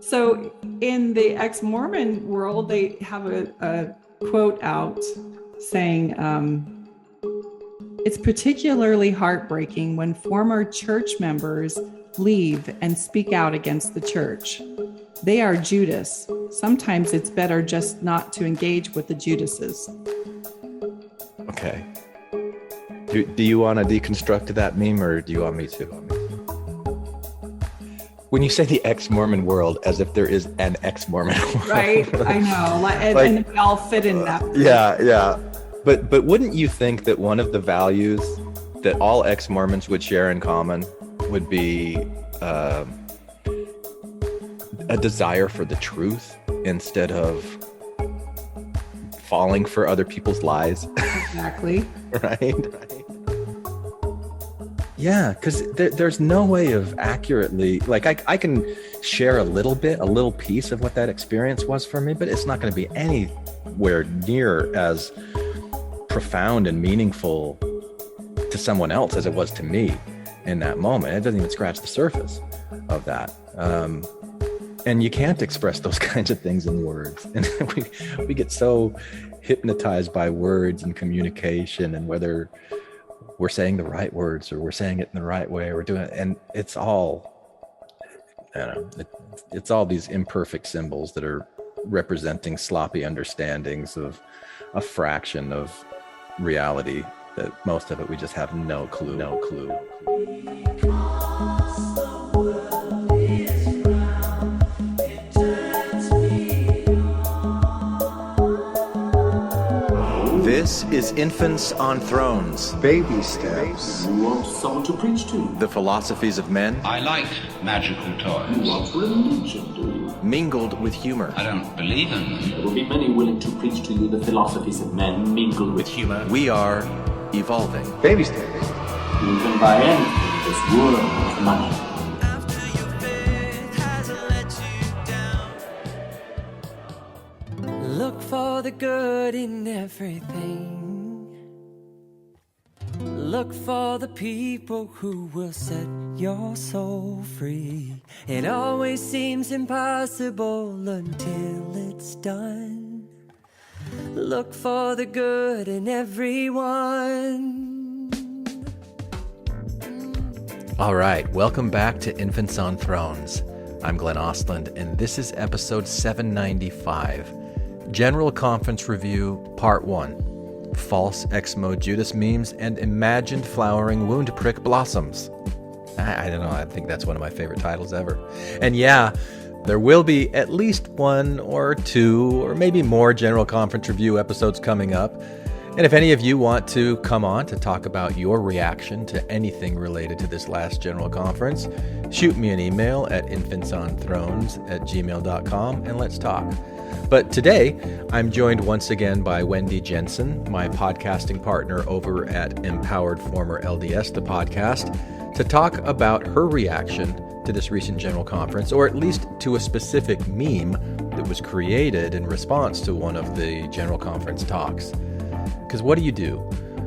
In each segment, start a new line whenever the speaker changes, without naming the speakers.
So in the ex-Mormon world, they have a quote out saying, it's particularly heartbreaking when former church members leave and speak out against the church. They are Judas. Sometimes it's better just not to engage with the Judases.
Okay. Do you want to deconstruct that meme, or do you want me to? When you say the ex-Mormon world, as if there is an ex-Mormon world.
Right, I know. And we all fit in that.
Yeah. But wouldn't you think that one of the values that all ex-Mormons would share in common would be a desire for the truth instead of falling for other people's lies?
Exactly.
Right? Yeah, because there's no way of accurately, like I can share a little piece of what that experience was for me, but it's not going to be anywhere near as profound and meaningful to someone else as it was to me in that moment. It doesn't even scratch the surface of that. And you can't express those kinds of things in words. And we get so hypnotized by words and communication and whether we're saying the right words or we're saying it in the right way, or we're doing it. And it's all, I don't know, it's all these imperfect symbols that are representing sloppy understandings of a fraction of reality, that most of it we just have no clue. This is Infants on Thrones.
Baby steps.
You want someone to preach to?
The philosophies of men.
I like magical toys.
You want religion, do you?
Mingled with humor.
I don't believe in them.
There will be many willing to preach to you the philosophies of men mingled with humor.
We are evolving.
Baby steps.
You can buy anything in this world of money.
Look for the good in everything. Look for the people who will set your soul free. It always seems impossible until it's done. Look for the good in everyone.
All right, welcome back to Infants on Thrones. I'm Glenn Ostland, and this is episode 795. General Conference Review, Part 1. False Exmo Judas memes and imagined flowering wound prick blossoms. I don't know, I think that's one of my favorite titles ever. And yeah, there will be at least one or two or maybe more General Conference Review episodes coming up. And if any of you want to come on to talk about your reaction to anything related to this last General Conference, shoot me an email at infantsonthrones@gmail.com and let's talk. But today, I'm joined once again by Wendy Jensen, my podcasting partner over at Empowered Former LDS, the podcast, to talk about her reaction to this recent General Conference, or at least to a specific meme that was created in response to one of the General Conference talks. Because what do you do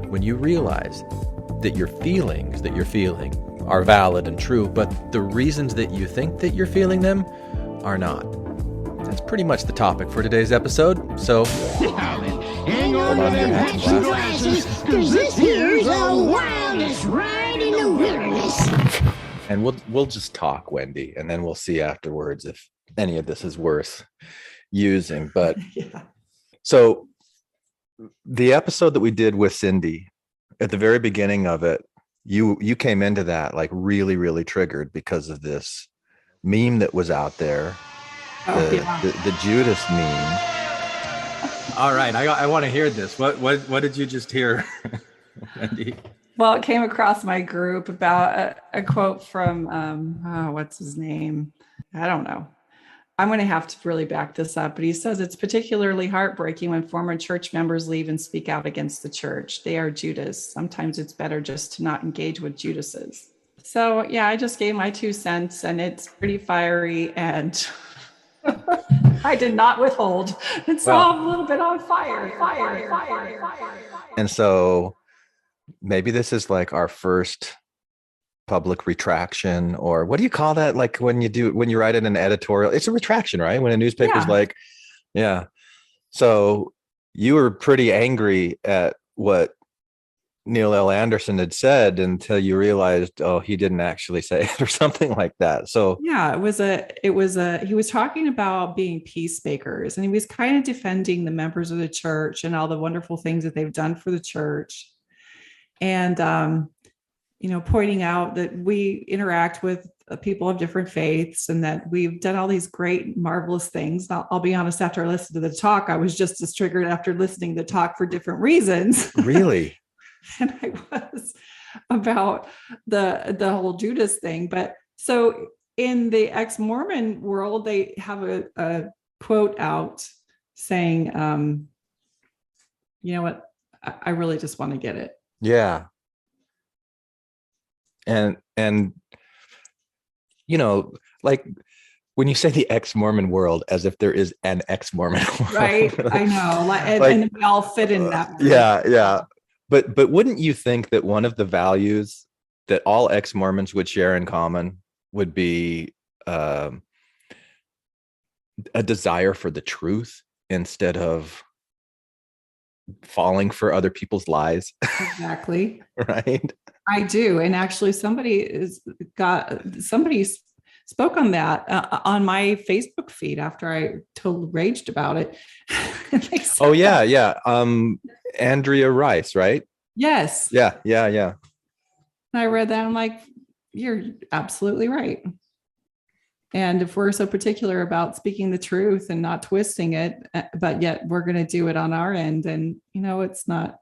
when you realize that your feelings that you're feeling are valid and true, but the reasons that you think that you're feeling them are not? That's pretty much the topic for today's episode, so
hang on to your hats and glasses, because this here's the wildest ride in the wilderness.
And we'll just talk, Wendy, and then we'll see afterwards if any of this is worth using. But
Yeah.
So the episode that we did with Cindy, at the very beginning of it, you came into that like really, really triggered because of this meme that was out there. The Judas meme. All right, I want to hear this. What did you just hear, Wendy?
Well, it came across my group about a quote from, what's his name? I don't know. I'm going to have to really back this up, but he says it's particularly heartbreaking when former church members leave and speak out against the church. They are Judas. Sometimes it's better just to not engage with Judases. So yeah, I just gave my 2 cents, and it's pretty fiery, and I did not withhold. It's all a little bit on fire.
And so maybe this is like our first public retraction, or what do you call that? Like when you write in an editorial, it's a retraction, right? When a newspaper's
Yeah.
like, yeah. So you were pretty angry at what Neil L. Anderson had said until you realized, oh, he didn't actually say it or something like that. So
Yeah, he was talking about being peacemakers, and he was kind of defending the members of the church and all the wonderful things that they've done for the church. And pointing out that we interact with people of different faiths and that we've done all these great, marvelous things. I'll be honest, after I listened to the talk, I was just as triggered after listening to the talk for different reasons.
really?
And I was about the whole Judas thing. But so in the ex-Mormon world, they have a quote out saying, you know what, I really just want to get it.
Yeah. And like when you say the ex-Mormon world, as if there is an ex-Mormon world.
Right. I know. And we all fit in that.
Yeah. But wouldn't you think that one of the values that all ex-Mormons would share in common would be a desire for the truth instead of falling for other people's lies?
Exactly.
Right.
I do. And actually somebody spoke on that on my Facebook feed after I totally raged about it.
Oh yeah. Yeah. Andrea Rice, right?
Yes.
Yeah.
And I read that. I'm like, you're absolutely right. And if we're so particular about speaking the truth and not twisting it, but yet we're going to do it on our end, and it's not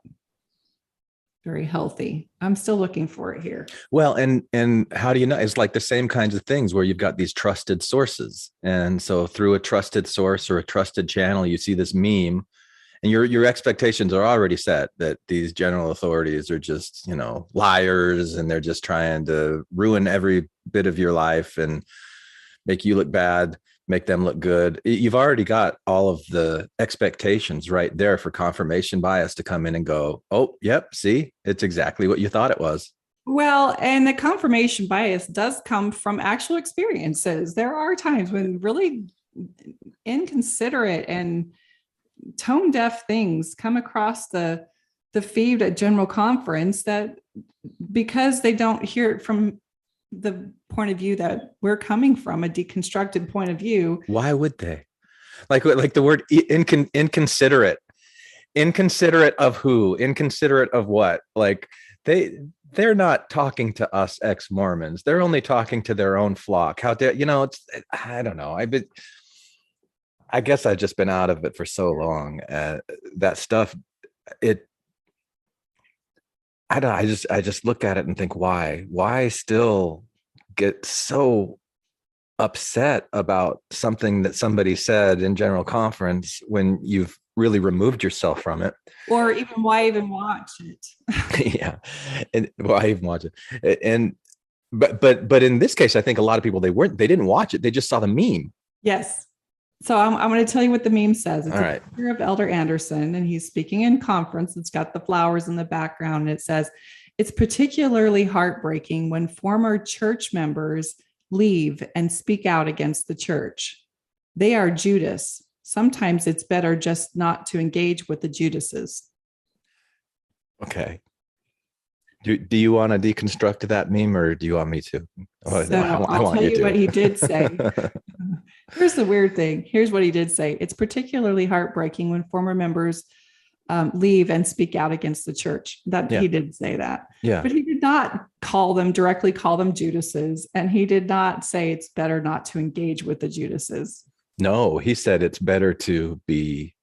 very healthy. I'm still looking for it here.
Well, and how do you know? It's like the same kinds of things where you've got these trusted sources. And so through a trusted source or a trusted channel, you see this meme and your expectations are already set that these general authorities are just, liars, and they're just trying to ruin every bit of your life and make you look bad, make them look good. You've already got all of the expectations right there for confirmation bias to come in and go, oh, yep, see, it's exactly what you thought it was.
Well, and the confirmation bias does come from actual experiences. There are times when really inconsiderate and tone deaf things come across the feed at General Conference, that because they don't hear it from the point of view that we're coming from, a deconstructed point of view.
Why would they? Like the word inconsiderate of who? Inconsiderate of what? Like they're not talking to us ex-Mormons. They're only talking to their own flock. How dare, I don't know. I guess I've just been out of it for so long. That stuff, I just look at it and think, why still get so upset about something that somebody said in General Conference when you've really removed yourself from it?
Or even why even watch it?
Yeah. And why even watch it? And but in this case, I think a lot of people, they didn't watch it. They just saw the meme.
Yes. So I'm going to tell you what the meme says. It's
all right.
A picture of Elder Anderson, and he's speaking in conference. It's got the flowers in the background, and it says, it's particularly heartbreaking when former church members leave and speak out against the church. They are Judas. Sometimes it's better just not to engage with the Judases.
Okay. Do you want to deconstruct that meme, or do you want me to?
I'll tell you what he did say. Here's the weird thing. Here's what he did say. It's particularly heartbreaking when former members leave and speak out against the church. He did say that.
Yeah.
But he did not directly call them Judases. And he did not say it's better not to engage with the Judases.
No, he said it's better to be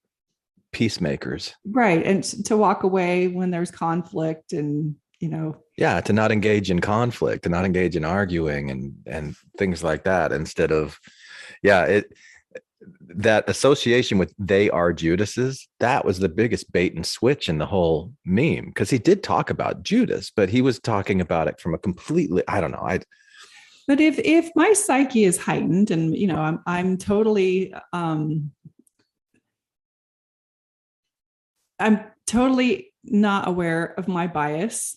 peacemakers.
Right. And to walk away when there's conflict and,
Yeah, to not engage in conflict, to not engage in arguing and things like that, instead of, that association with they are Judases, that was the biggest bait and switch in the whole meme, because he did talk about Judas, but he was talking about it from a completely, I don't know.
But if my psyche is heightened and, I'm totally, I'm totally not aware of my bias,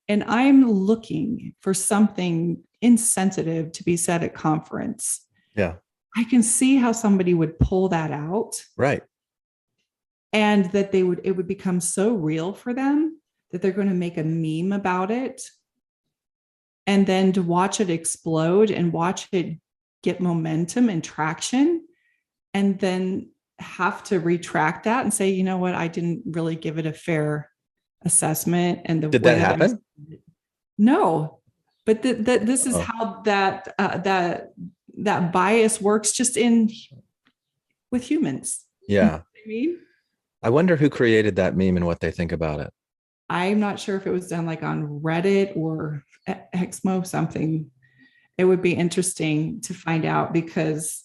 and I'm looking for something insensitive to be said at conference,
Yeah.
I can see how somebody would pull that out,
Right.
and that it would become so real for them that they're going to make a meme about it. And then to watch it explode and watch it get momentum and traction, and then have to retract that and say, you know what, I didn't really give it a fair assessment. And the
Did
way
that happen?
no, but this is
Oh.
how that bias works just with humans.
Yeah.
I mean,
I wonder who created that meme and what they think about it.
I'm not sure if it was done like on Reddit or Exmo something. It would be interesting to find out, because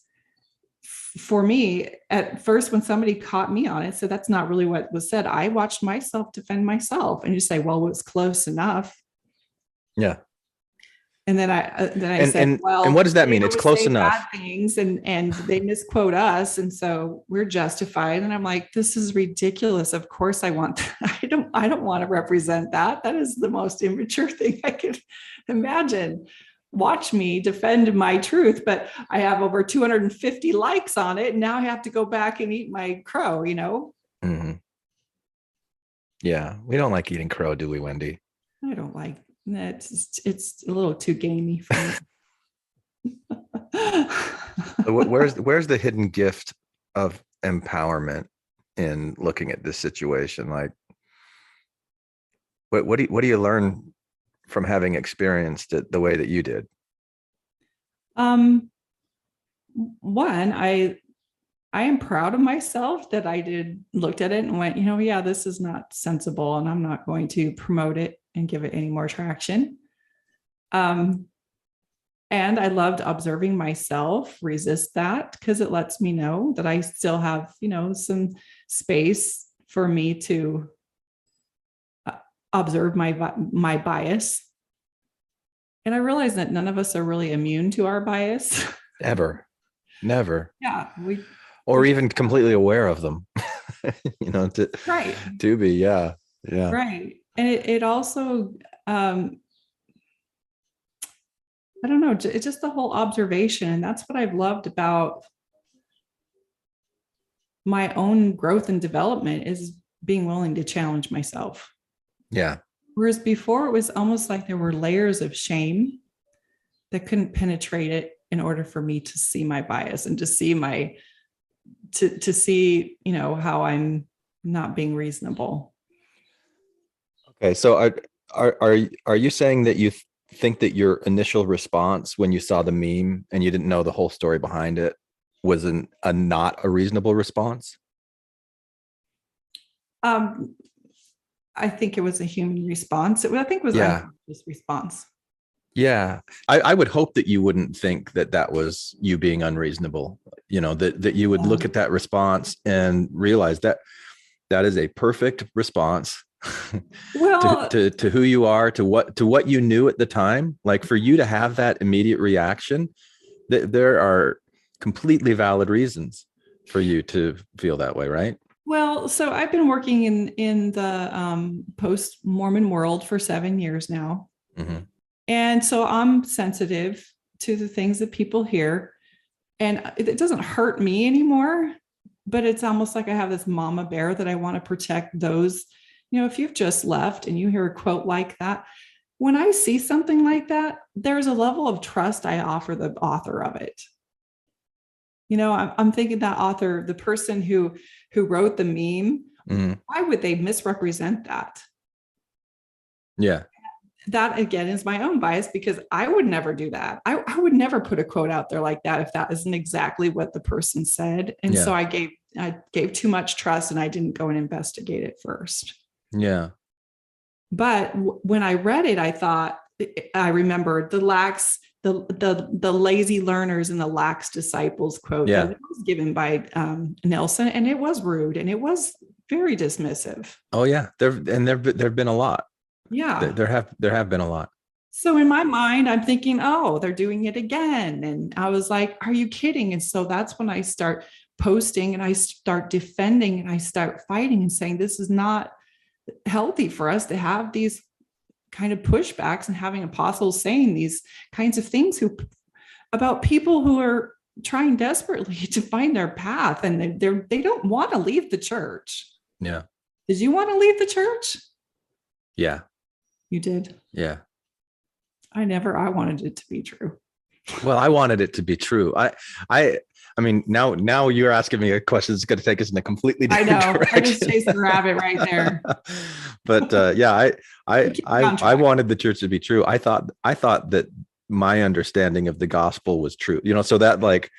for me, at first, when somebody caught me on it, so that's not really what was said. I watched myself defend myself, and you say, well, it was close enough.
Yeah.
And then I said, well,
and what does that mean? It's close enough.
bad things, and they misquote us, and so we're justified. And I'm like, this is ridiculous. Of course, I want that. I don't want to represent that. That is the most immature thing I could imagine. Watch me defend my truth, but I have over 250 likes on it, and now I have to go back and eat my crow.
Mm-hmm. Yeah, we don't like eating crow, do we, Wendy?
I don't like that. It's a little too gamey for me.
Where's the hidden gift of empowerment in looking at this situation? Like, what do you learn from having experienced it the way that you did?
One, I am proud of myself that I looked at it and went, yeah, this is not sensible, and I'm not going to promote it and give it any more traction. And I loved observing myself resist that, because it lets me know that I still have, some space for me to observe my bias. And I realize that none of us are really immune to our bias.
Never.
Yeah.
Or even completely aware of them.
Right.
To be, yeah.
Right. And it also, I don't know, it's just the whole observation. And that's what I've loved about my own growth and development, is being willing to challenge myself.
Yeah.
Whereas before, it was almost like there were layers of shame that couldn't penetrate it in order for me to see my bias and to see to see, how I'm not being reasonable.
Okay. So are you saying that you think that your initial response when you saw the meme and you didn't know the whole story behind it was not a reasonable response?
I think it was a human response. I think it was an unconscious response.
Yeah. I would hope that you wouldn't think that was you being unreasonable, that you would look at that response and realize that is a perfect response
well,
to who you are, to what you knew at the time. Like, for you to have that immediate reaction, there are completely valid reasons for you to feel that way, right?
Well, so I've been working in the post-Mormon world for 7 years now.
Mm-hmm.
And so I'm sensitive to the things that people hear, and it doesn't hurt me anymore, but it's almost like I have this mama bear that I want to protect those. If you've just left and you hear a quote like that, when I see something like that, there's a level of trust I offer the author of it. I'm thinking that author, the person who wrote the meme,
Mm-hmm.
why would they misrepresent that?
Yeah.
That again is my own bias, because I would never do that. I would never put a quote out there like that if that isn't exactly what the person said. And so I gave too much trust, and I didn't go and investigate it first.
Yeah.
But when I read it, I remembered the lazy learners and the lax disciples quote that was given by Nelson, and it was rude, and it was very dismissive.
Oh yeah, there've been a lot.
Yeah,
there have been a lot.
So in my mind, I'm thinking, oh, they're doing it again, and I was like, are you kidding? And so that's when I start posting, and I start defending, and I start fighting and saying, this is not healthy for us to have these kind of pushbacks and having apostles saying these kinds of things about people who are trying desperately to find their path, and they don't want to leave the church.
Yeah.
Did you want to leave the church?
Yeah.
You did?
Yeah.
I wanted it to be true.
Well, I wanted it to be true. I mean, now you're asking me a question that's going to take us in a completely different direction.
I just chased the rabbit right there.
But yeah, I wanted the church to be true. I thought that my understanding of the gospel was true. So that like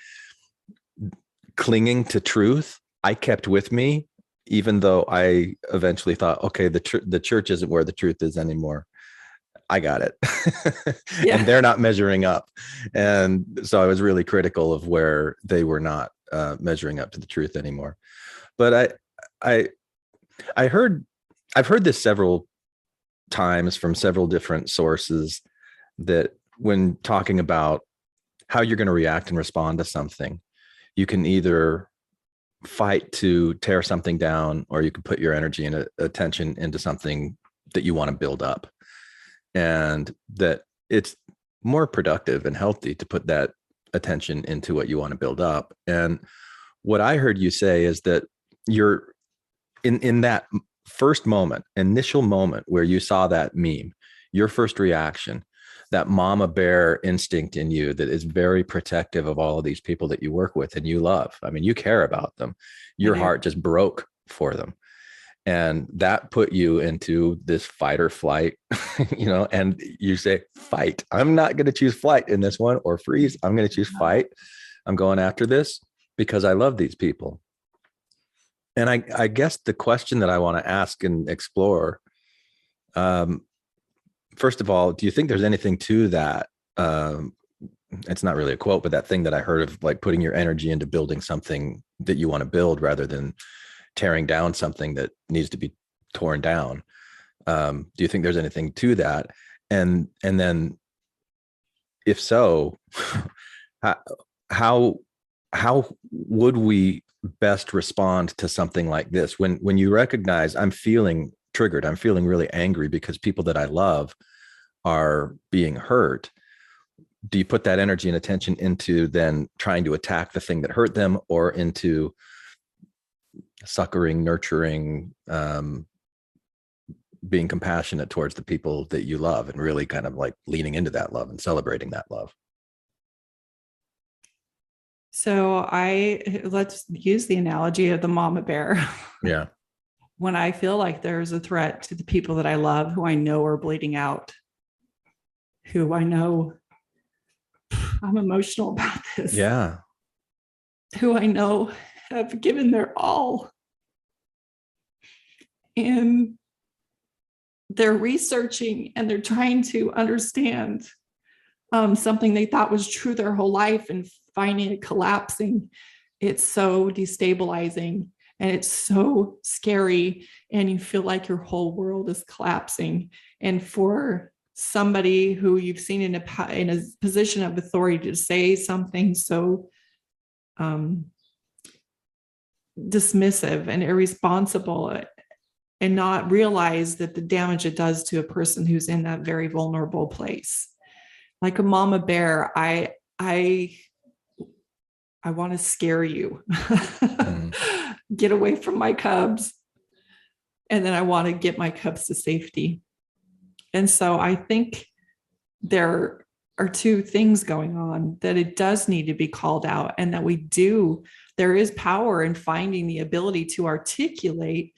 clinging to truth, I kept with me, even though I eventually thought, okay, the church isn't where the truth is anymore. I got it. Yeah. And they're not measuring up. And so I was really critical of where they were not measuring up to the truth anymore. But I've heard this several times from several different sources, that when talking about how you're going to react and respond to something, you can either fight to tear something down, or you can put your energy and attention into something that you want to build up. And that it's more productive and healthy to put that attention into what you want to build up. And what I heard you say is that you're in that first moment, initial moment where you saw that meme, your first reaction, that mama bear instinct in you that is very protective of all of these people that you work with and you love. I mean, you care about them. Your heart just broke for them. And that put you into this fight or flight, and you say, fight. I'm not going to choose flight in this one, or freeze. I'm going to choose fight. I'm going after this because I love these people. And I guess the question that I want to ask and explore, first of all, do you think there's anything to that? It's not really a quote, but that thing that I heard of, like putting your energy into building something that you want to build rather than tearing down something that needs to be torn down. Do you think there's anything to that? And then if so, how would we best respond to something like this? When you recognize I'm feeling triggered, I'm feeling really angry because people that I love are being hurt. Do you put that energy and attention into then trying to attack the thing that hurt them, or into succoring, nurturing, being compassionate towards the people that you love, and really kind of like leaning into that love and celebrating that love?
So let's use the analogy of the mama bear.
Yeah.
When I feel like there's a threat to the people that I love, who I know are bleeding out, who I know, I'm emotional about this.
Yeah.
Who I know have given their all. And they're researching and they're trying to understand something they thought was true their whole life, and finding it collapsing. It's so destabilizing and it's so scary, and you feel like your whole world is collapsing. And for somebody who you've seen in a position of authority to say something so dismissive and irresponsible, and not realize that the damage it does to a person who's in that very vulnerable place. Like a mama bear, I want to scare you. Get away from my cubs. And then I want to get my cubs to safety. And so I think there are two things going on, that it does need to be called out, and that there is power in finding the ability to articulate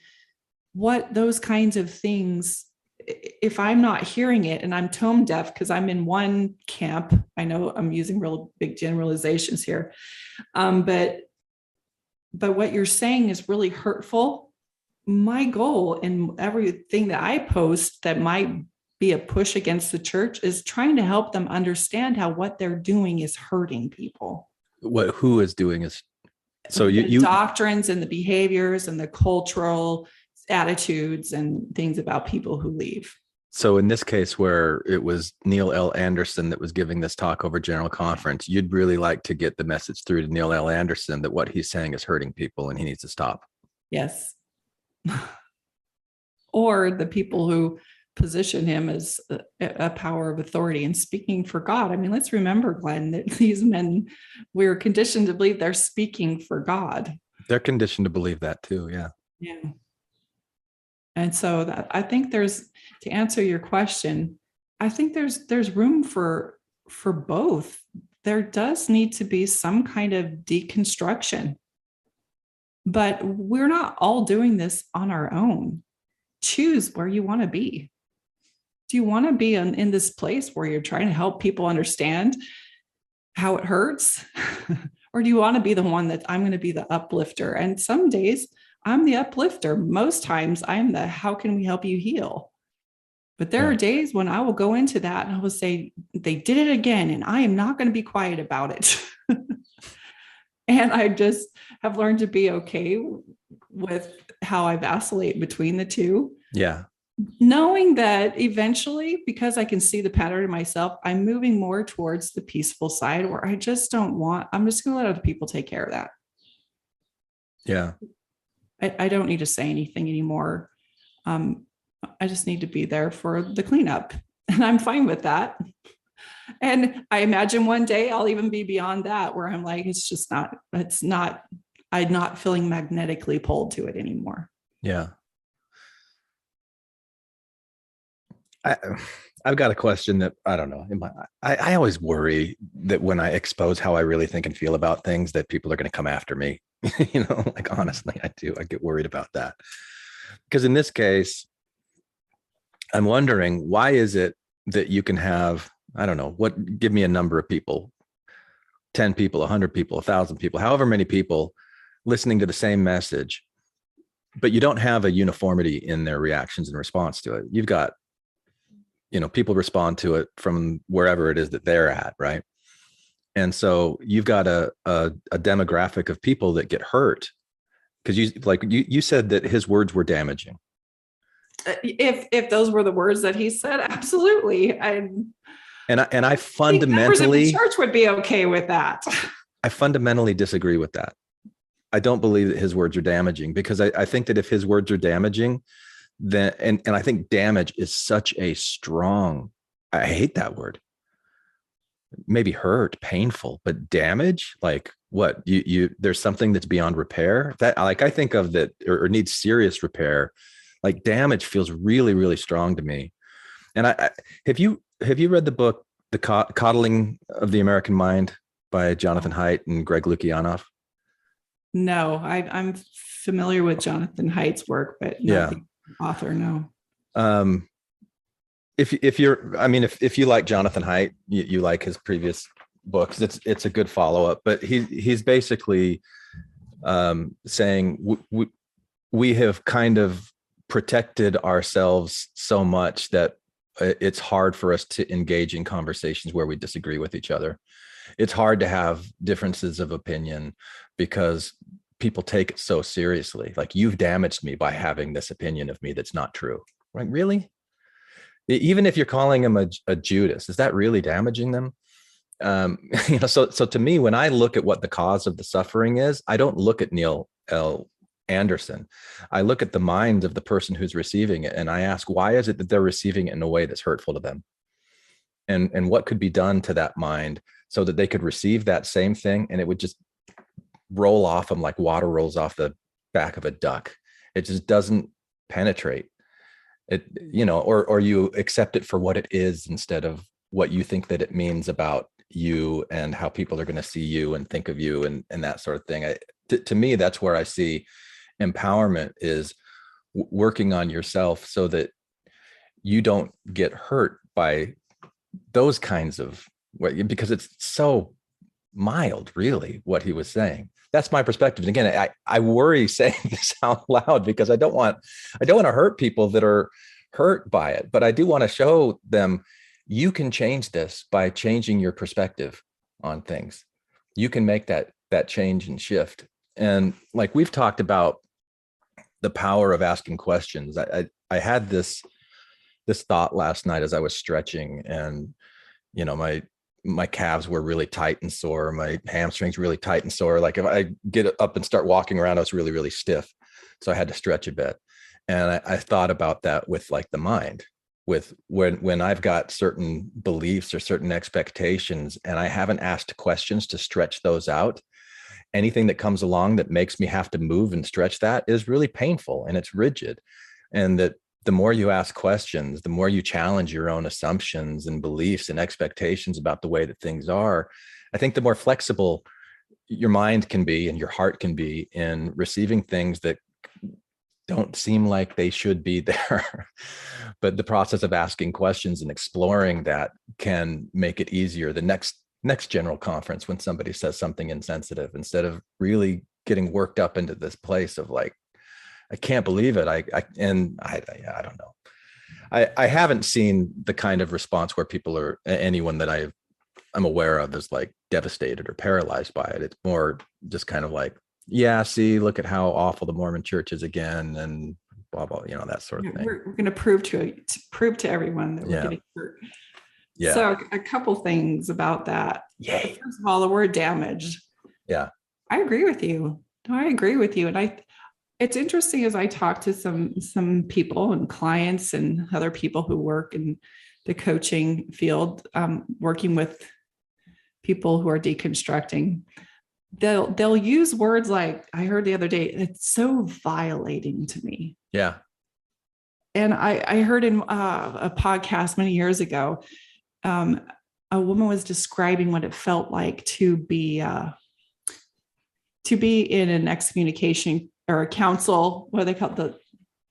what those kinds of things, if I'm not hearing it and I'm tone deaf because I'm in one camp. I know I'm using real big generalizations here, but what you're saying is really hurtful. My goal in everything that I post that might be a push against the church is trying to help them understand how what they're doing is hurting people.
Who is doing is so
the doctrines and the behaviors and the cultural attitudes and things about people who leave.
So in this case, where it was Neil L. Anderson that was giving this talk over General Conference, you'd really like to get the message through to Neil L. Anderson that what he's saying is hurting people and he needs to stop.
Yes. Or the people who position him as a power of authority and speaking for God. I mean, let's remember, Glenn, that these men, we're conditioned to believe they're speaking for God.
They're conditioned to believe that too. Yeah.
Yeah. And so that, I think there's, to answer your question, I think there's room for both. There does need to be some kind of deconstruction, but we're not all doing this on our own. Choose where you want to be. Do you want to be in this place where you're trying to help people understand how it hurts? Or do you want to be the one that I'm going to be the uplifter? And some days I'm the uplifter. Most times I'm the, how can we help you heal? But there are days when I will go into that and I will say, they did it again, and I am not going to be quiet about it. And I just have learned to be okay with how I vacillate between the two.
Yeah.
Knowing that eventually, because I can see the pattern in myself, I'm moving more towards the peaceful side where I just don't want, I'm just going to let other people take care of that.
Yeah.
I don't need to say anything anymore. I just need to be there for the cleanup, and I'm fine with that. And I imagine one day I'll even be beyond that, where I'm like, I'm not feeling magnetically pulled to it anymore.
Yeah. I've got a question that I don't know. I always worry that when I expose how I really think and feel about things, that people are going to come after me. Like, honestly, I do. I get worried about that. Because in this case, I'm wondering, why is it that you can have, I don't know, give me a number of people, 10 people, 100 people, 1,000 people, however many people listening to the same message, but you don't have a uniformity in their reactions in response to it. You've got, people respond to it from wherever it is that they're at, right? And so you've got a demographic of people that get hurt because you said that his words were damaging.
If those were the words that he said, absolutely. And
I fundamentally,
the church would be okay with that.
I fundamentally disagree with that. I don't believe that his words are damaging, because I think that if his words are damaging, then, and I think damage is such a strong, I hate that word. Maybe hurt, painful, but damage, like what there's something that's beyond repair that I think of that or needs serious repair. Like damage feels really, really strong to me. And have you read the book, The Coddling of the American Mind by Jonathan Haidt and Greg Lukianoff?
No, I'm familiar with Jonathan Haidt's work, but not the author. No.
If you like Jonathan Haidt, you like his previous books, it's a good follow-up, but he's basically saying we have kind of protected ourselves so much that it's hard for us to engage in conversations where we disagree with each other. It's hard to have differences of opinion because people take it so seriously. Like, you've damaged me by having this opinion of me that's not true. Like, really? Even if you're calling him a Judas, is that really damaging them? So to me, when I look at what the cause of the suffering is, I don't look at Neil L. Anderson. I look at the mind of the person who's receiving it, and I ask, why is it that they're receiving it in a way that's hurtful to them? And what could be done to that mind so that they could receive that same thing and it would just roll off them like water rolls off the back of a duck. It just doesn't penetrate it, or you accept it for what it is instead of what you think that it means about you and how people are going to see you and think of you and that sort of thing. To me, that's where I see empowerment is working on yourself so that you don't get hurt by those kinds of, because it's so mild, really, what he was saying. That's my perspective. And again, I worry saying this out loud because I don't want to hurt people that are hurt by it, but I do want to show them you can change this by changing your perspective on things. You can make that change and shift. And like we've talked about the power of asking questions. I had this thought last night as I was stretching, and my calves were really tight and sore. My hamstrings really tight and sore. Like if I get up and start walking around, I was really, really stiff. So I had to stretch a bit. And I thought about that with like the mind. with when I've got certain beliefs or certain expectations and I haven't asked questions to stretch those out. Anything that comes along that makes me have to move and stretch that is really painful and it's rigid. And that the more you ask questions, the more you challenge your own assumptions and beliefs and expectations about the way that things are, I think the more flexible your mind can be and your heart can be in receiving things that don't seem like they should be there. But the process of asking questions and exploring that can make it easier. The next general conference, when somebody says something insensitive, instead of really getting worked up into this place of like, I can't believe it. I don't know. I haven't seen the kind of response where people are, anyone that I'm aware of is like devastated or paralyzed by it. It's more just kind of like, yeah, see, look at how awful the Mormon church is again, and blah, blah, that sort of thing.
We're going to prove to everyone that we're getting hurt.
Yeah.
So a couple things about that.
Yay.
First of all, the word damaged.
Yeah.
I agree with you. I agree with you. And it's interesting as I talk to some people and clients and other people who work in the coaching field, working with people who are deconstructing, they'll use words like, I heard the other day, it's so violating to me.
Yeah.
And I heard in a podcast many years ago, a woman was describing what it felt like to be in an excommunication or a council, what they call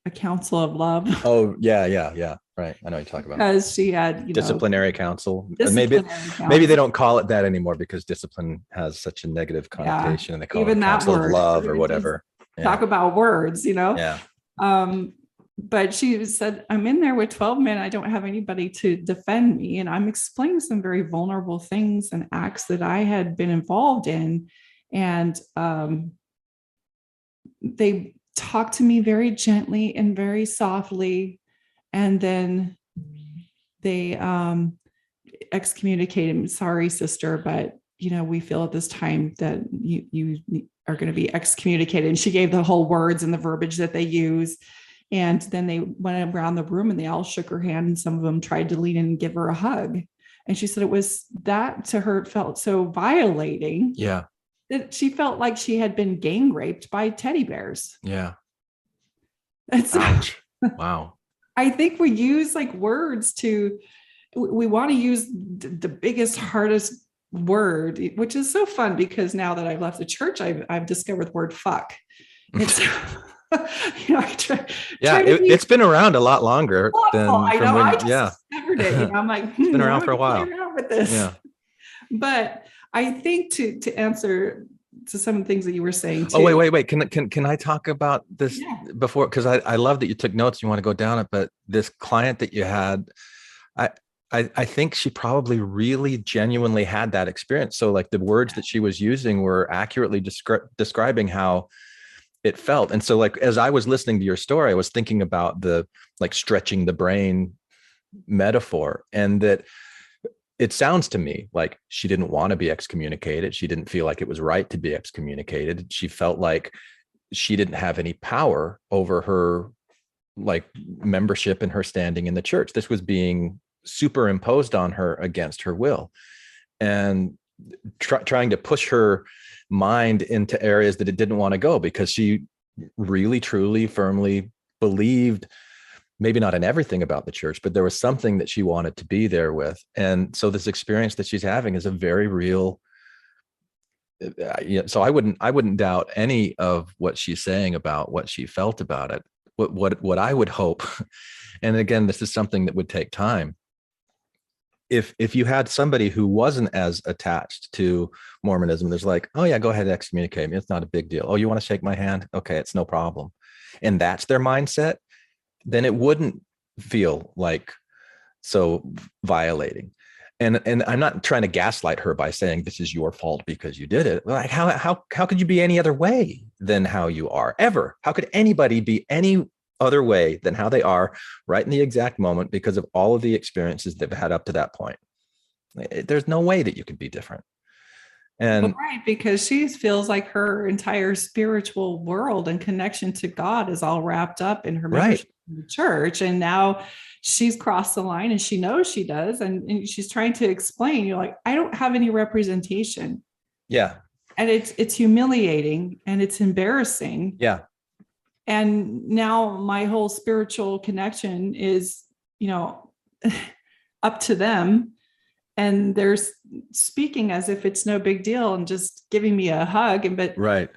a council of love.
Oh, yeah. Right. I know what you're talking about.
Because she had,
disciplinary council.
Maybe
they don't call it that anymore because discipline has such a negative connotation, and they call
even
it
that
council
word,
of love or whatever.
Talk about words,
Yeah.
But she said, I'm in there with 12 men. I don't have anybody to defend me. And I'm explaining some very vulnerable things and acts that I had been involved in. And they talked to me very gently and very softly. And then they excommunicated me. Sorry, sister, but we feel at this time that you are going to be excommunicated. And she gave the whole words and the verbiage that they use. And then they went around the room and they all shook her hand, and some of them tried to lean in and give her a hug. And she said it was that to her felt so violating.
Yeah.
That she felt like she had been gang raped by teddy bears.
Yeah.
Ouch.
Wow.
I think we use like words we want to use the biggest, hardest word, which is so fun because now that I've left the church, I've discovered the word fuck. It's,
it's been around a lot longer than
I know. I just
yeah.
discovered it. I'm like,
it's been around for a while.
With this.
Yeah.
But I think to answer to some of the things that you were saying too.
Oh, wait. Can I talk about this before? Because I love that you took notes. You want to go down it, but this client that you had, I think she probably really genuinely had that experience. So like the words that she was using were accurately describing how it felt. And so like, as I was listening to your story, I was thinking about the like stretching the brain metaphor, and that it sounds to me like she didn't want to be excommunicated. She didn't feel like it was right to be excommunicated. She felt like she didn't have any power over her like membership and her standing in the church. This was being superimposed on her against her will, and trying to push her mind into areas that it didn't want to go, because she really, truly, firmly believed, maybe not in everything about the church, but there was something that she wanted to be there with. And so this experience that she's having is a very real. So I wouldn't doubt any of what she's saying about what she felt about it. What I would hope, and again, this is something that would take time. If you had somebody who wasn't as attached to Mormonism, there's like, oh yeah, go ahead and excommunicate me. It's not a big deal. Oh, you want to shake my hand? Okay, it's no problem. And that's their mindset, then it wouldn't feel like so violating. And I'm not trying to gaslight her by saying this is your fault because you did it. Like how could you be any other way than how you are ever? How could anybody be any other way than how they are right in the exact moment because of all of the experiences they've had up to that point? There's no way that you could be different. And
right, because she feels like her entire spiritual world and connection to God is all wrapped up in her membership in the church. And now she's crossed the line and she knows she does. And she's trying to explain, you're like, I don't have any representation.
Yeah.
And it's humiliating and it's embarrassing.
Yeah.
And now my whole spiritual connection is, up to them. And they're speaking as if it's no big deal and just giving me a hug. But
right.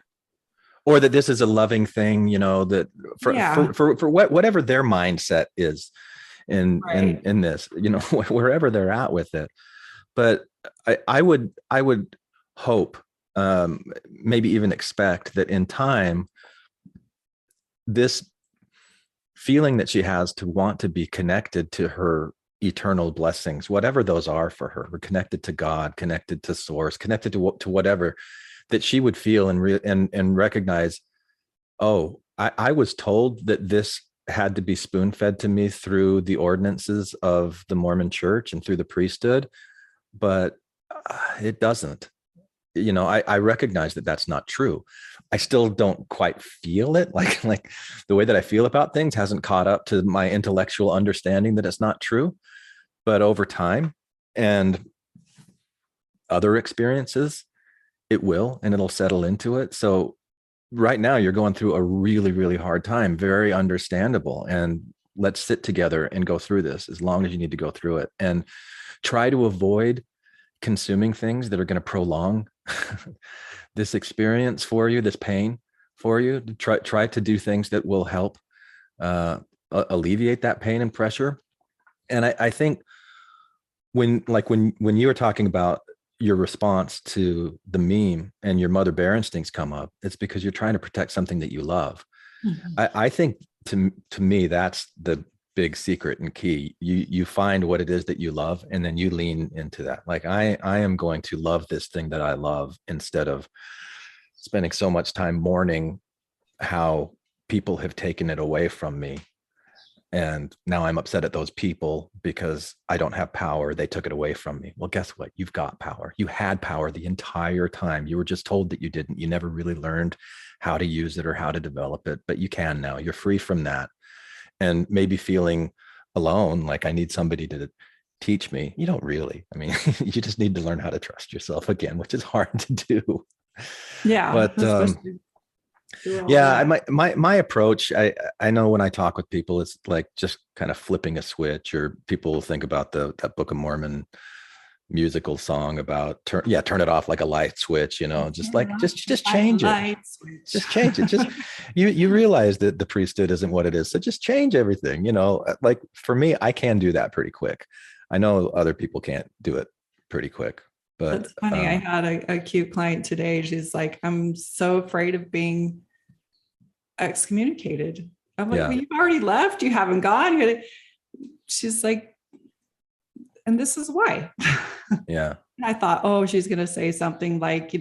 Or that this is a loving thing, that for whatever their mindset is in this, wherever they're at with it. But I would hope, maybe even expect that in time, this feeling that she has to want to be connected to her eternal blessings, whatever those are for her, we're connected to God, connected to source, connected to whatever, that she would feel and recognize, oh, I was told that this had to be spoon fed to me through the ordinances of the Mormon church and through the priesthood, but it doesn't. I recognize that that's not true. I still don't quite feel it. Like the way that I feel about things hasn't caught up to my intellectual understanding that it's not true. But over time and other experiences, it will, and it'll settle into it. So right now you're going through a really, really hard time, very understandable. And let's sit together and go through this as long as you need to go through it, and try to avoid consuming things that are going to prolong this experience for you, this pain for you. Try to do things that will help alleviate that pain and pressure. And I think when you were talking about your response to the meme and your mother bear instincts come up, it's because you're trying to protect something that you love. Mm-hmm. I think to me, that's the big secret and key. You find what it is that you love, and then you lean into that. Like I am going to love this thing that I love, instead of spending so much time mourning how people have taken it away from me. And now I'm upset at those people because I don't have power. They took it away from me. Well, guess what? You've got power. You had power the entire time. You were just told that you didn't. You never really learned how to use it or how to develop it, but you can now. You're free from that. And maybe feeling alone, like I need somebody to teach me. You don't really. I mean, you just need to learn how to trust yourself again, which is hard to do.
Yeah.
But yeah, my approach, I know when I talk with people, it's like just kind of flipping a switch, or people will think about that Book of Mormon musical song about turn it off like a light switch, just change it. Just change it. Just you realize that the priesthood isn't what it is. So just change everything, like for me, I can do that pretty quick. I know other people can't do it pretty quick. But
that's funny. I had a cute client today. She's like, I'm so afraid of being excommunicated. I'm like, well, you've already left. You haven't gone. She's like, and this is why.
Yeah.
And I thought, oh, she's going to say something like,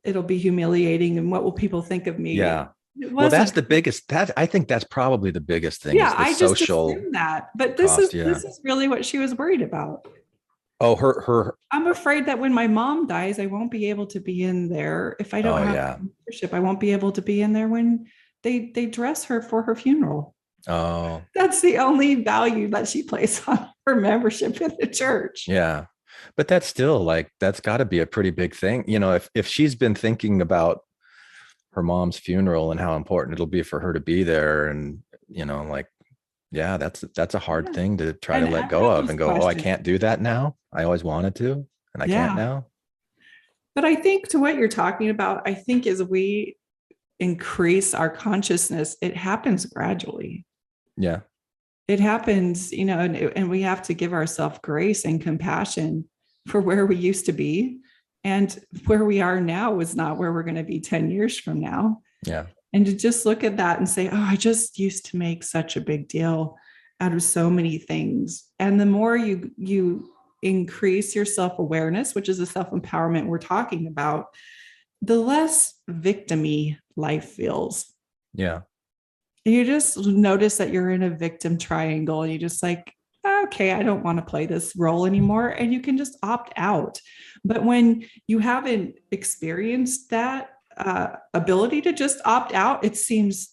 it'll be humiliating. And what will people think of me?
Yeah. Well, that's the biggest, I think that's probably the biggest thing.
Yeah.
I just assumed
that, but this is really what she was worried about.
Oh, her.
I'm afraid that when my mom dies, I won't be able to be in there. If I don't have membership, I won't be able to be in there when they dress her for her funeral.
Oh,
that's the only value that she places on her membership in the church.
Yeah. But that's still that's got to be a pretty big thing. If she's been thinking about her mom's funeral and how important it'll be for her to be there, and, yeah, that's a hard thing to try to let go of and go, oh, I can't do that now. I always wanted to, and I can't now.
But I think to what you're talking about, I think as we increase our consciousness, it happens gradually.
Yeah.
It happens, and we have to give ourselves grace and compassion for where we used to be, and where we are now is not where we're going to be 10 years from now.
Yeah.
And to just look at that and say, oh, I just used to make such a big deal out of so many things. And the more you increase your self-awareness, which is the self-empowerment we're talking about, the less victim-y life feels.
Yeah.
You just notice that you're in a victim triangle, and you just like, okay, I don't want to play this role anymore. And you can just opt out. But when you haven't experienced that ability to just opt out, it seems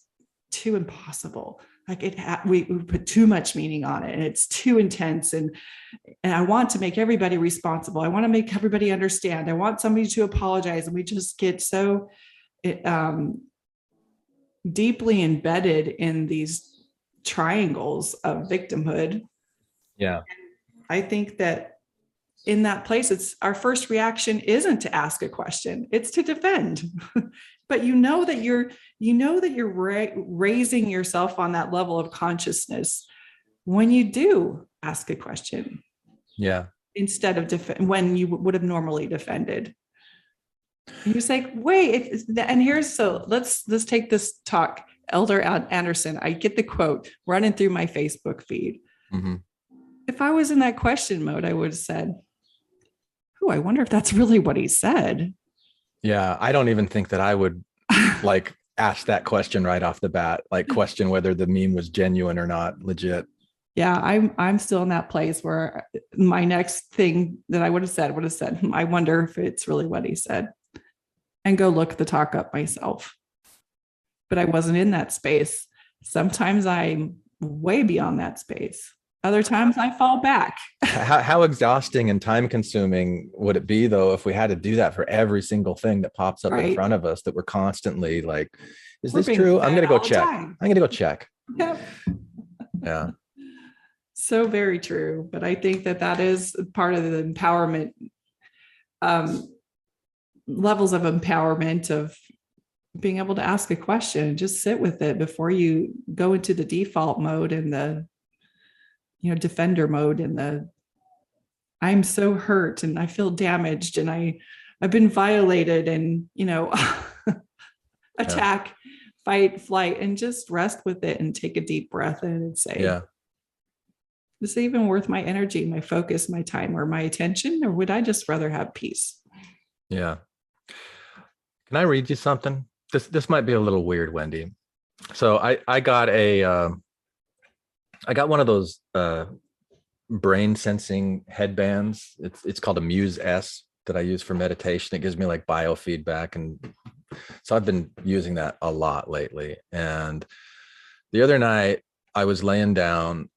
too impossible. like we put too much meaning on it and it's too intense. And I want to make everybody responsible. I want to make everybody understand. I want somebody to apologize. And we just get so deeply embedded in these triangles of victimhood.
Yeah.
I think that in that place, it's our first reaction isn't to ask a question, it's to defend. But you know that you're raising yourself on that level of consciousness when you do ask a question.
Yeah.
Instead of when you would have normally defended. And you say, wait, and let's take this talk. Elder Anderson, I get the quote running through my Facebook feed.
Mm-hmm.
If I was in that question mode, I would have said, I wonder if that's really what he said.
Yeah. I don't even think that I would like ask that question right off the bat, like question whether the meme was genuine or not legit.
Yeah. I'm still in that place where my next thing that I would have said, I wonder if it's really what he said, and go look the talk up myself. But I wasn't in that space. Sometimes I'm way beyond that space. Other times I fall back.
How exhausting and time consuming would it be though, if we had to do that for every single thing that pops up in front of us, that we're constantly like, is this true? I'm going to go check. I'm going to go check.
Yep.
Yeah.
So very true. But I think that is part of the empowerment, levels of empowerment, of being able to ask a question, just sit with it before you go into the default mode and the defender mode, and I'm so hurt and I feel damaged and I've been violated, and attack, fight, flight, and just rest with it and take a deep breath in and say, is it even worth my energy, my focus, my time, or my attention, or would I just rather have peace?
Yeah. Can I read you something? This might be a little weird, Wendy. So I got one of those brain sensing headbands. It's called a Muse S that I use for meditation. It gives me like biofeedback. And so I've been using that a lot lately. And the other night I was laying down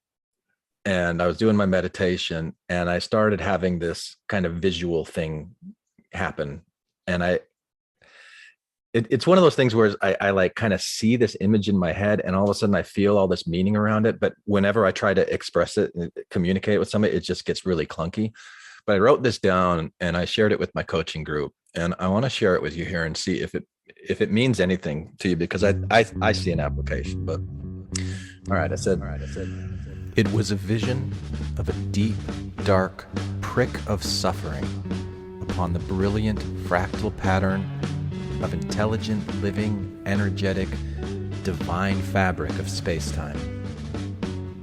and I was doing my meditation, and I started having this kind of visual thing happen. And it's one of those things where I like kind of see this image in my head, and all of a sudden I feel all this meaning around it. But whenever I try to express it and communicate with somebody, it just gets really clunky. But I wrote this down and I shared it with my coaching group, and I want to share it with you here and see if it means anything to you, because I see an application. But all right, I said, it was a vision of a deep, dark prick of suffering upon the brilliant fractal pattern of intelligent, living, energetic, divine fabric of space-time.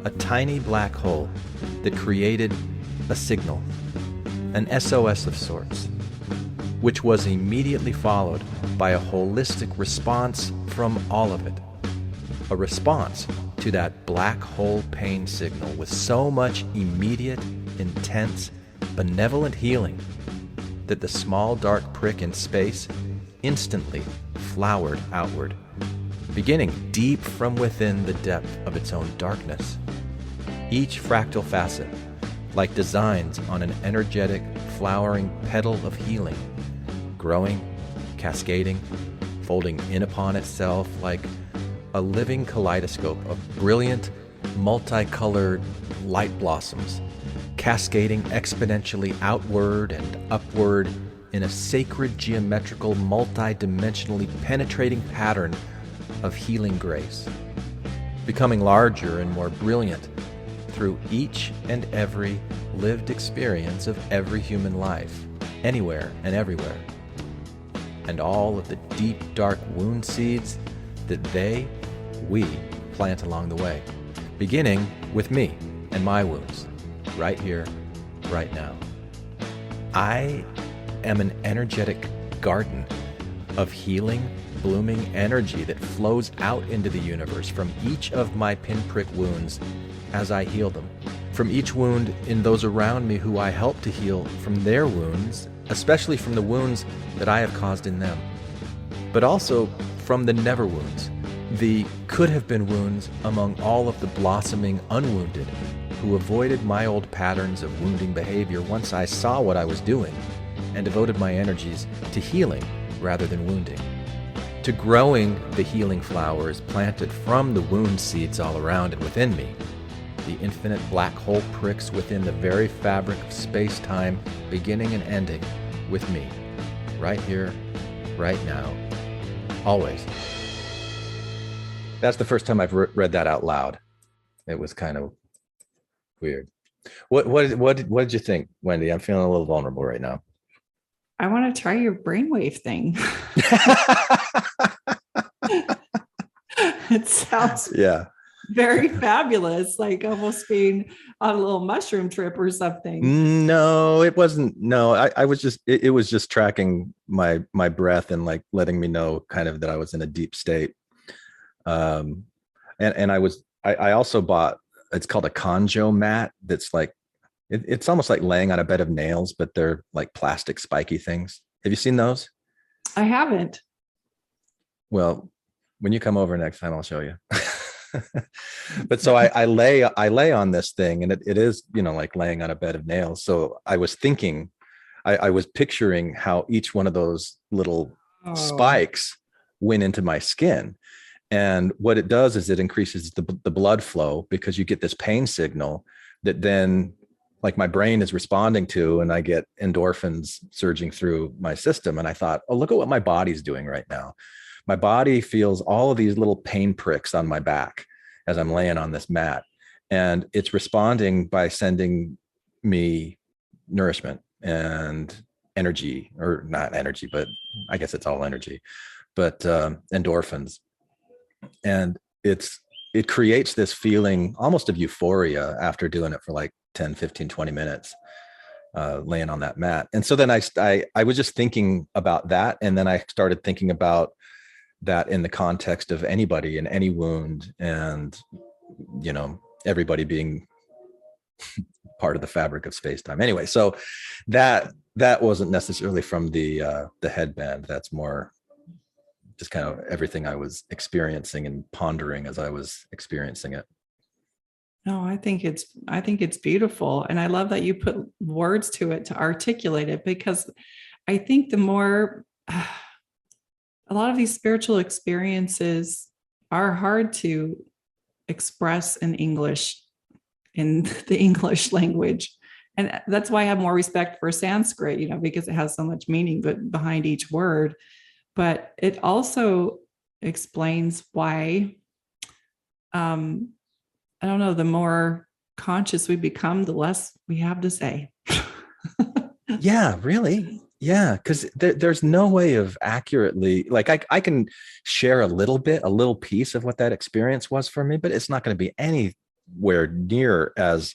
A tiny black hole that created a signal, an SOS of sorts, which was immediately followed by a holistic response from all of it. A response to that black hole pain signal with so much immediate, intense, benevolent healing that the small dark prick in space instantly flowered outward, beginning deep from within the depth of its own darkness. Each fractal facet, like designs on an energetic, flowering petal of healing, growing, cascading, folding in upon itself like a living kaleidoscope of brilliant, multicolored light blossoms, cascading exponentially outward and upward in a sacred, geometrical, multi-dimensionally penetrating pattern of healing grace, becoming larger and more brilliant through each and every lived experience of every human life, anywhere and everywhere, and all of the deep, dark wound seeds that we plant along the way, beginning with me and my wounds, right here, right now. I am an energetic garden of healing, blooming energy that flows out into the universe from each of my pinprick wounds as I heal them, from each wound in those around me who I help to heal from their wounds, especially from the wounds that I have caused in them, but also from the never wounds The could have been wounds among all of the blossoming unwounded who avoided my old patterns of wounding behavior once I saw what I was doing and devoted my energies to healing rather than wounding, to growing the healing flowers planted from the wound seeds all around and within me, the infinite black hole pricks within the very fabric of space-time, beginning and ending with me, right here, right now, always. That's the first time I've read that out loud. It was kind of weird. What did you think, Wendy? I'm feeling a little vulnerable right now.
I want to try your brainwave thing. It sounds very fabulous, like almost being on a little mushroom trip or something.
No, it wasn't. No, I was just, it was just tracking my breath and like letting me know kind of that I was in a deep state. And I also bought, it's called a conjo mat. That's like, it's almost like laying on a bed of nails, but they're like plastic spiky things. Have you seen those?
I haven't.
Well, when you come over next time, I'll show you. But so I lay on this thing, and it is, like laying on a bed of nails. So I was thinking, I was picturing how each one of those little spikes went into my skin. And what it does is it increases the blood flow, because you get this pain signal that then like my brain is responding to, and I get endorphins surging through my system. And I thought, oh, look at what my body's doing right now. My body feels all of these little pain pricks on my back as I'm laying on this mat. And it's responding by sending me nourishment and energy, or not energy, but I guess it's all energy, but endorphins. And it creates this feeling almost of euphoria after doing it for like 10, 15, 20 minutes, laying on that mat. And so then I was just thinking about that. And then I started thinking about that in the context of anybody in any wound, and, everybody being part of the fabric of space-time. Anyway, so that wasn't necessarily from the headband. That's more just kind of everything I was experiencing and pondering as I was experiencing it.
No, I think it's beautiful. And I love that you put words to it to articulate it, because I think the more, a lot of these spiritual experiences are hard to express in English, in the English language. And that's why I have more respect for Sanskrit, because it has so much meaning behind each word. But it also explains why, I don't know, the more conscious we become, the less we have to say.
Yeah, really. Yeah, because there's no way of accurately, like I can share a little piece of what that experience was for me, but it's not going to be anywhere near as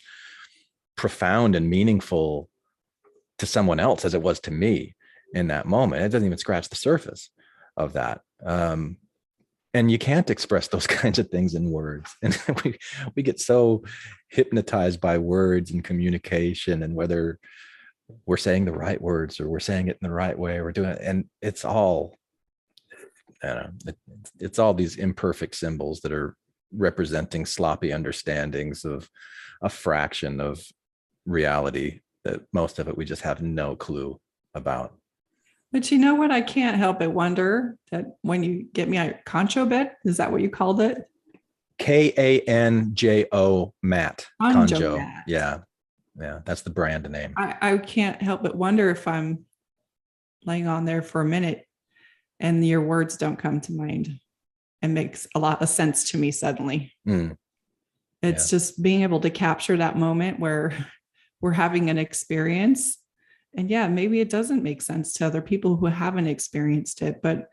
profound and meaningful to someone else as it was to me in that moment. It doesn't even scratch the surface of that. And you can't express those kinds of things in words. And we get so hypnotized by words and communication, and whether we're saying the right words or we're saying it in the right way, we're doing it. And it's all, I don't know, it's all these imperfect symbols that are representing sloppy understandings of a fraction of reality, that most of it we just have no clue about.
But you know what? I can't help but wonder that when you get me a concho bed, is that what you called it?
Kanjo mat.
Conjo mat.
Yeah. That's the brand name.
I can't help but wonder if I'm laying on there for a minute and your words don't come to mind, and makes a lot of sense to me suddenly. It's just being able to capture that moment where we're having an experience. And yeah, maybe it doesn't make sense to other people who haven't experienced it, but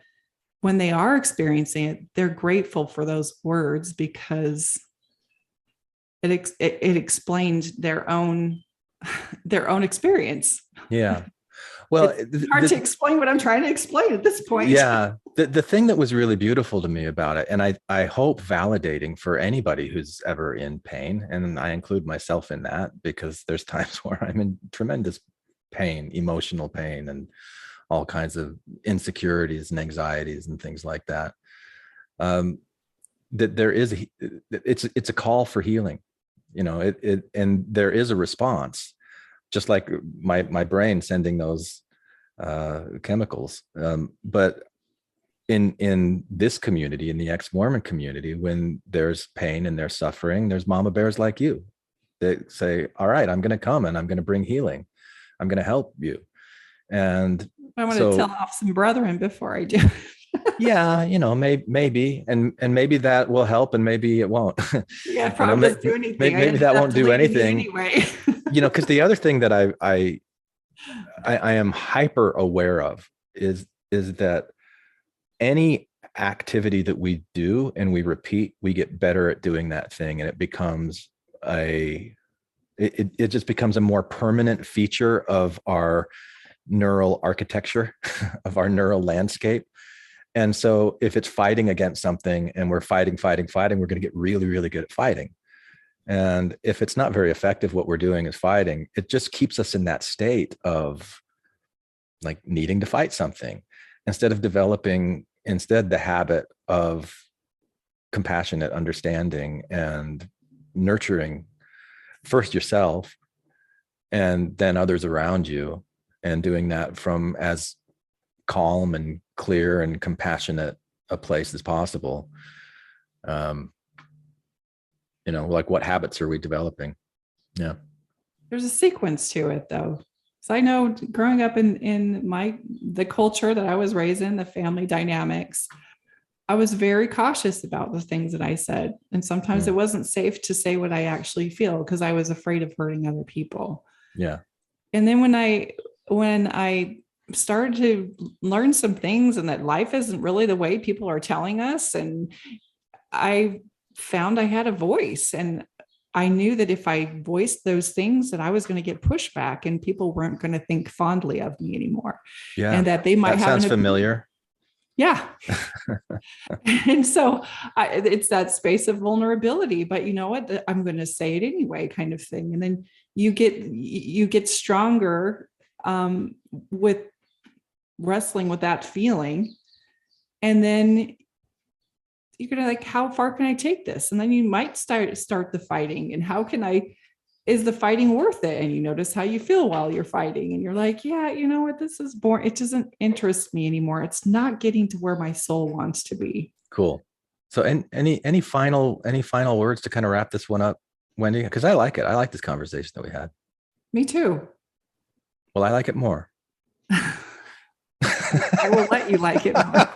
when they are experiencing it, they're grateful for those words, because it explained their own experience.
Yeah. Well,
it's hard to explain what I'm trying to explain at this point.
Yeah. The thing that was really beautiful to me about it, and I hope validating for anybody who's ever in pain, and I include myself in that, because there's times where I'm in tremendous pain, emotional pain, and all kinds of insecurities and anxieties and things like that. that there is it's a call for healing, you know, and there is a response, just like my brain sending those chemicals. But in this community, in the ex-Mormon community, when there's pain and there's suffering, there's mama bears like you that say, all right, I'm going to come and I'm going to bring healing. I'm going to help you. And
I want to tell off some brethren before I do.
Yeah, you know, maybe, and maybe that will help, and maybe it won't.
Yeah, probably doesn't do anything.
Maybe that won't do anything
anyway.
You know, because the other thing that I am hyper aware of is that any activity that we do and we repeat, we get better at doing that thing, and it becomes it just becomes a more permanent feature of our neural architecture, of our neural landscape. And so if it's fighting against something and we're fighting, we're going to get really, really good at fighting. And if it's not very effective, what we're doing is fighting. It just keeps us in that state of like needing to fight something, instead of developing the habit of compassionate understanding and nurturing first yourself and then others around you, and doing that from as calm and clear and compassionate a place as possible. You know, like, what habits are we developing? Yeah.
There's a sequence to it though. So I know growing up in the culture that I was raised in, the family dynamics, I was very cautious about the things that I said. And sometimes it wasn't safe to say what I actually feel because I was afraid of hurting other people.
Yeah.
And then when I started to learn some things, and that life isn't really the way people are telling us, and I found I had a voice, and I knew that if I voiced those things that I was going to get pushback and people weren't going to think fondly of me anymore.
Yeah.
And that they might have
sounds familiar.
Yeah. And so it's that space of vulnerability, but you know what, I'm going to say it anyway, kind of thing. And then you get stronger with wrestling with that feeling. And then you're going to like, how far can I take this? And then you might start the fighting, and is the fighting worth it? And you notice how you feel while you're fighting, and you're like, yeah, you know what, this is boring. It doesn't interest me anymore. It's not getting to where my soul wants to be.
Cool. So any final words to kind of wrap this one up, Wendy? Because I like it. I like this conversation that we had.
Me too.
Well, I like it more.
I will let you like it more.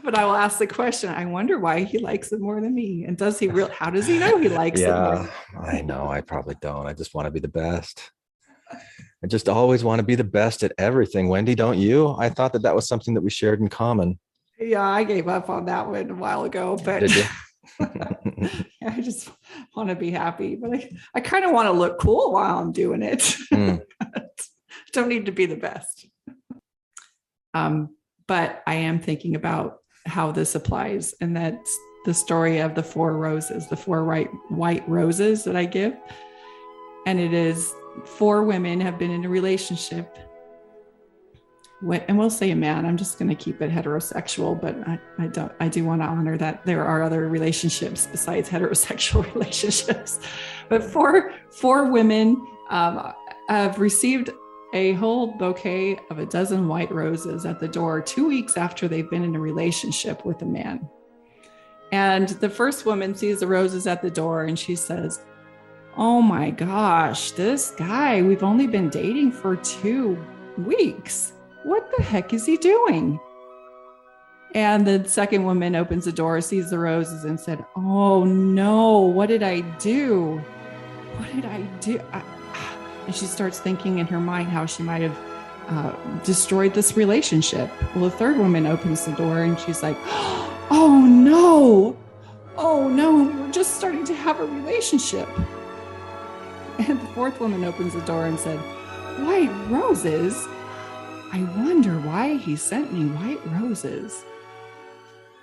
But I will ask the question, I wonder why he likes it more than me. And does he how does he know he likes it more?
Yeah, I know. I probably don't. I just want to be the best. I just always want to be the best at everything. Wendy, don't you? I thought that was something that we shared in common.
Yeah, I gave up on that one a while ago, but
Did you?
I just want to be happy. But I kind of want to look cool while I'm doing it. Don't need to be the best. But I am thinking about how this applies, and that's the story of the 4 roses, the 4 white roses that I give. And it is 4 women have been in a relationship, and we'll say a man. I'm just going to keep it heterosexual, but I do want to honor that there are other relationships besides heterosexual relationships. But 4 women have received a whole bouquet of a dozen white roses at the door 2 weeks after they've been in a relationship with a man. And the first woman sees the roses at the door and she says, oh my gosh, this guy, we've only been dating for 2 weeks. What the heck is he doing? And the second woman opens the door, sees the roses and said, oh no, what did I do? What did I do? And she starts thinking in her mind how she might have destroyed this relationship. Well, the third woman opens the door and she's like, oh no, we were just starting to have a relationship. And the fourth woman opens the door and said, white roses? I wonder why he sent me white roses.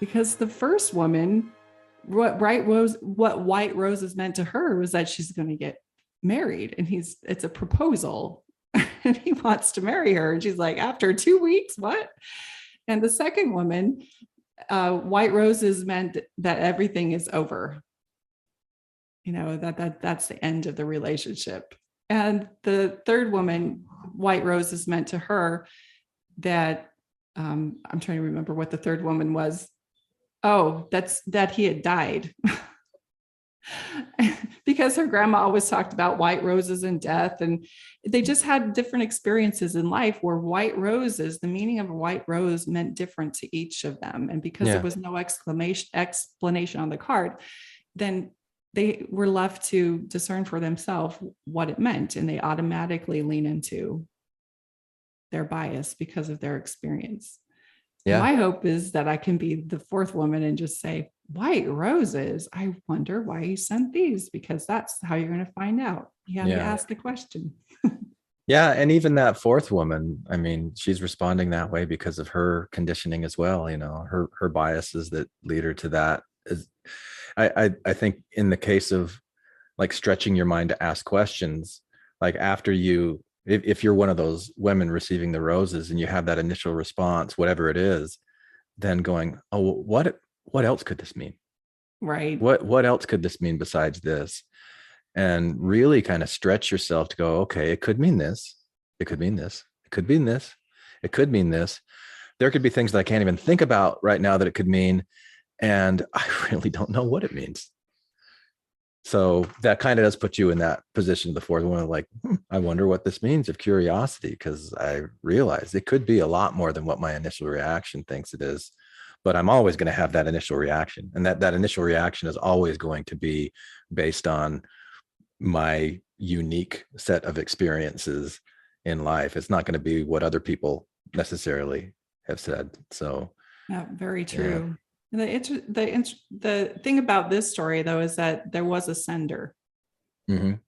Because the first woman, what white roses meant to her was that she's going to get married, and it's a proposal and he wants to marry her. And she's like, after 2 weeks, what? And the second woman white roses meant that everything is over. That's the end of the relationship. And the third woman, white roses meant to her that I'm trying to remember what the third woman was. Oh, that he had died. Because her grandma always talked about white roses and death, and they just had different experiences in life where white roses, the meaning of a white rose meant different to each of them. And because there was no explanation on the card, then they were left to discern for themselves what it meant, and they automatically lean into their bias because of their experience. Yeah. My hope is that I can be the fourth woman and just say, white roses, I wonder why he sent these, because that's how you're going to find out. You have to ask the question.
Yeah. And even that fourth woman, I mean, she's responding that way because of her conditioning as well. Her biases that lead her to that is, I think in the case of like stretching your mind to ask questions, like after if you're one of those women receiving the roses and you have that initial response, whatever it is, then going, oh, what else could this mean?
Right.
What else could this mean besides this? And really kind of stretch yourself to go, okay, it could mean this. It could mean this. It could mean this. It could mean this. There could be things that I can't even think about right now that it could mean. And I really don't know what it means. So that kind of does put you in that position of the fourth one, like, I wonder what this means, of curiosity, because I realize it could be a lot more than what my initial reaction thinks it is. But I'm always going to have that initial reaction. And that initial reaction is always going to be based on my unique set of experiences in life. It's not going to be what other people necessarily have said. So
very true. Yeah. The thing about this story, though, is that there was a sender, and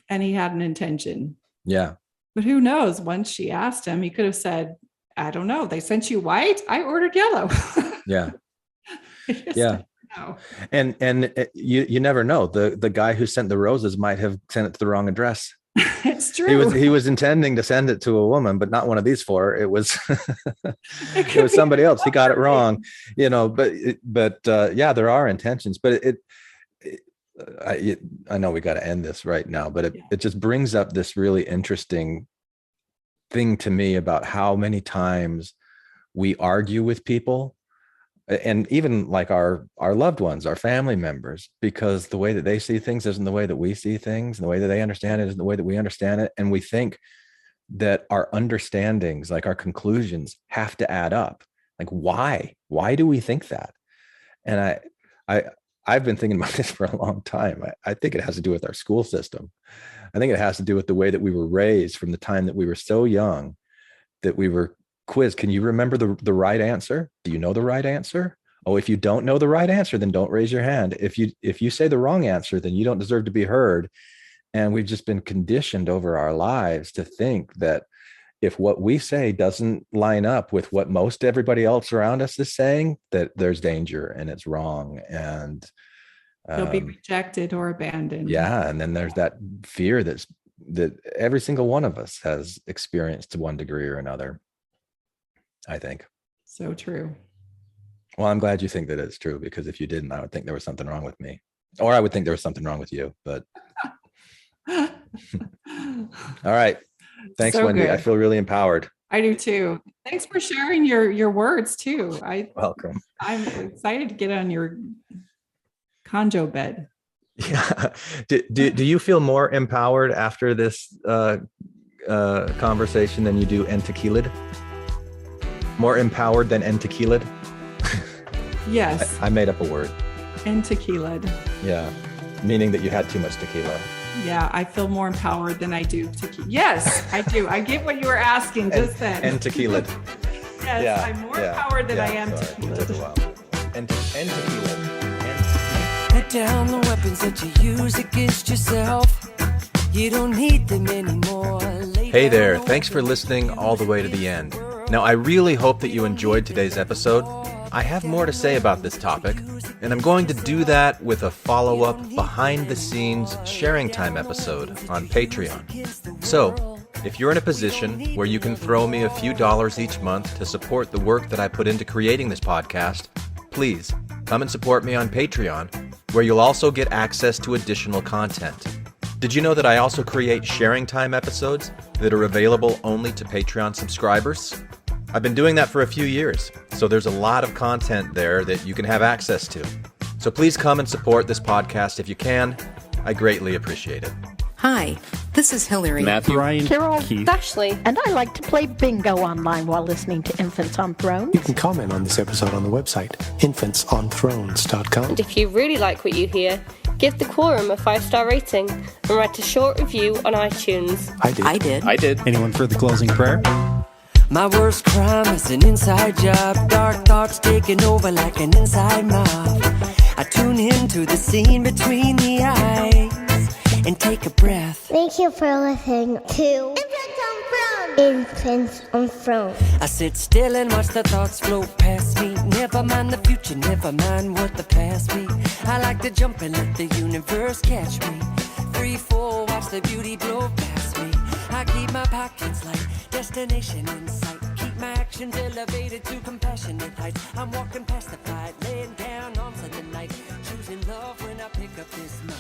he had an intention. Yeah. But who knows? Once she asked him, he could have said, I don't know. They sent you white. I ordered yellow. Yeah. Yeah. And you never know. The guy who sent the roses might have sent it to the wrong address. It's true. He was intending to send it to a woman, but not one of these four. It was it was somebody else. He got it wrong, But yeah, there are intentions. But I know we got to end this right now, but it just brings up this really interesting thing to me about how many times we argue with people, and even like our loved ones, our family members, because the way that they see things isn't the way that we see things, and the way that they understand it isn't the way that we understand it. And we think that our understandings, like our conclusions, have to add up. Like, why do we think that? And I've been thinking about this for a long time. I think it has to do with our school system. I think it has to do with the way that we were raised from the time that we were so young, that we were quiz. Can you remember the right answer? Do you know the right answer? Oh, if you don't know the right answer, then don't raise your hand. If you say the wrong answer, then you don't deserve to be heard. And we've just been conditioned over our lives to think that if what we say doesn't line up with what most everybody else around us is saying, that there's danger and it's wrong. And you'll be rejected or abandoned.
Yeah. And then there's that fear that every single one of us has experienced to one degree or another, I think.
So true.
Well, I'm glad you think that it's true, because if you didn't, I would think there was something wrong with me, or I would think there was something wrong with you. But all right. Thanks, so Wendy. Good. I feel really empowered.
I do too. Thanks for sharing your words too.
Welcome.
I'm excited to get on your conjo bed.
Yeah. Do you feel more empowered after this conversation than you do entaquilid? More empowered than entaquilid?
Yes.
I made up a word.
Entaquilid.
Yeah. Meaning that you had too much tequila.
Yeah, I feel more empowered than I do tequila. Yes, I do. I get what you were asking just then.
Entaquilid.
Yes, yeah, I'm more empowered than I am tequila.
Put down the weapons that you use against yourself. You don't need them anymore.
Hey there, thanks for listening all the way to the end. Now, I really hope that you enjoyed today's episode. I have more to say about this topic, and I'm going to do that with a follow-up behind-the-scenes sharing time episode on Patreon. So, If you're in a position where you can throw me a few dollars each month to support the work that I put into creating this podcast, please come and support me on Patreon, where you'll also get access to additional content. Did you know that I also create sharing time episodes that are available only to Patreon subscribers? I've been doing that for a few years, so there's a lot of content there that you can have access to. So please come and support this podcast if you can. I greatly appreciate it.
Hi, this is Hillary.
Matthew, Ryan,
Carol,
Keith,
Ashley, and I like to play bingo online while listening to Infants on Thrones.
You can comment on this episode on the website, infantsonthrones.com.
And if you really like what you hear, give the Quorum a 5-star rating and write a short review on iTunes.
I did.
Anyone for the closing prayer?
My worst crime is an inside job. Dark thoughts taking over like an inside mob. I tune into the scene between the eyes and take a breath.
Thank you for listening to Infants on Thrones.
I sit still and watch the thoughts float past me. Never mind the future, never mind what the past be. I like to jump and let the universe catch me. 3-4, watch the beauty blow past me. I keep my pockets light, destination in sight. Keep my actions elevated to compassionate heights. I'm walking past the fight, laying down on Sunday night, choosing love when I pick up this mic.